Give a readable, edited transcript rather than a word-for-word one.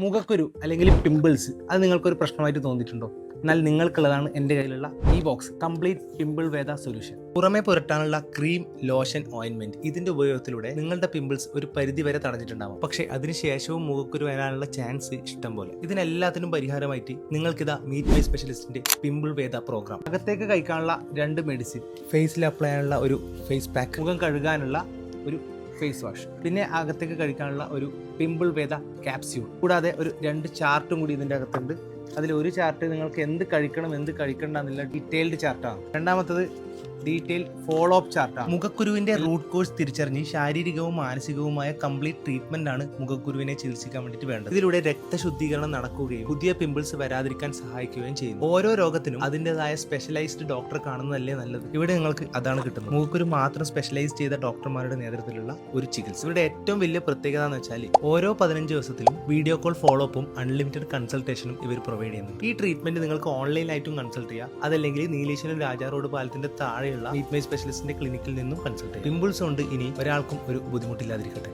മുഖക്കുരു അല്ലെങ്കിൽ പിമ്പിൾസ് അത് നിങ്ങൾക്കൊരു പ്രശ്നമായിട്ട് തോന്നിയിട്ടുണ്ടോ? എന്നാൽ നിങ്ങൾക്കുള്ളതാണ് എൻ്റെ കയ്യിലുള്ള ഈ ബോക്സ് കംപ്ലീറ്റ് പിമ്പിൾ വേദ സൊല്യൂഷൻ. പുറമെ പുരട്ടാനുള്ള ക്രീം, ലോഷൻ, ഓയിൻമെന്റ് ഇതിന്റെ ഉപയോഗത്തിലൂടെ നിങ്ങളുടെ പിമ്പിൾസ് ഒരു പരിധി വരെ തടഞ്ഞിട്ടുണ്ടാവും. പക്ഷേ അതിനുശേഷവും മുഖക്കുരു വരാനുള്ള ചാൻസ് ഇഷ്ടം പോലെ. ഇതിനെല്ലാത്തിനും പരിഹാരമായിട്ട് നിങ്ങൾക്കിതാ മീറ്റ് മൈ സ്പെഷ്യലിസ്റ്റിന്റെ പിമ്പിൾ വേദ പ്രോഗ്രാം. അകത്തേക്ക് കഴിക്കാനുള്ള 2 മെഡിസിൻ, ഫേസിൽ അപ്ലൈ ചെയ്യാനുള്ള ഒരു ഫേസ് പാക്ക്, മുഖം കഴുകാനുള്ള ഒരു ഫേസ് വാഷ്, പിന്നെ അകത്തേക്ക് കഴിക്കാനുള്ള ഒരു പിമ്പിൾ വേദ ക്യാപ്സ്യൂൾ. കൂടാതെ ഒരു 2 ചാർട്ടും കൂടി ഇതിൻ്റെ അകത്തുണ്ട്. അതിൽ ഒരു ചാർട്ട് നിങ്ങൾക്ക് എന്ത് കഴിക്കണം എന്ത് കഴിക്കണ്ട എന്നുള്ള ഡീറ്റെയിൽഡ് ചാർട്ടാണ്. രണ്ടാമത്തത് ഡീറ്റെയിൽ ഫോളോ അപ്പ് ചാർട്ടാണ്. മുഖക്കുരുവിന്റെ റൂട്ട് കോഴ്സ് തിരിച്ചറിഞ്ഞ് ശാരീരികവും മാനസികവുമായ കംപ്ലീറ്റ് ട്രീറ്റ്മെന്റ് ആണ് മുഖക്കുരുവിനെ ചികിത്സിക്കാൻ വേണ്ടിയിട്ട് വേണ്ടത്. ഇതിലൂടെ രക്തശുദ്ധീകരണം നടക്കുകയും പുതിയ പിമ്പിൾസ് വരാതിരിക്കാൻ സഹായിക്കുകയും ചെയ്യുന്നു. ഓരോ രോഗത്തിനും അതിൻ്റെതായ സ്പെഷ്യലൈസ്ഡ് ഡോക്ടറെ കാണുന്നതല്ലേ നല്ലത്. ഇവിടെ നിങ്ങൾക്ക് അതാണ് കിട്ടുന്നത്. മുഖക്കുരു മാത്രം സ്പെഷ്യലൈസ് ചെയ്ത ഡോക്ടർമാരുടെ നേതൃത്വത്തിലുള്ള ഒരു ചികിത്സ. ഇവിടെ ഏറ്റവും വലിയ പ്രത്യേകത എന്ന് വെച്ചാൽ ഓരോ 15 ദിവസത്തിലും വീഡിയോ കോൾ ഫോളോ അപ്പും അൺലിമിറ്റഡ് കൺസൾട്ടേഷനും ഇവർ പ്രൊവൈഡ് ചെയ്യുന്നു. ഈ ട്രീറ്റ്മെന്റ് നിങ്ങൾക്ക് ഓൺലൈനായിട്ടും കൺസൾട്ട് ചെയ്യാം, അതല്ലെങ്കിൽ നീലേശ്വരം രാജാ റോഡ് പാലത്തിന്റെ താഴെയുള്ള മീറ്റ് മൈ സ്പെഷ്യലിസ്റ്റിന്റെ ക്ലിനിക്കിൽ നിന്നും കൺസൾട്ട് ചെയ്യാം. പിമ്പിൾസ് കൊണ്ട് ഇനി ഒരാൾക്കും ഒരു ബുദ്ധിമുട്ടില്ലാതിരിക്കട്ടെ.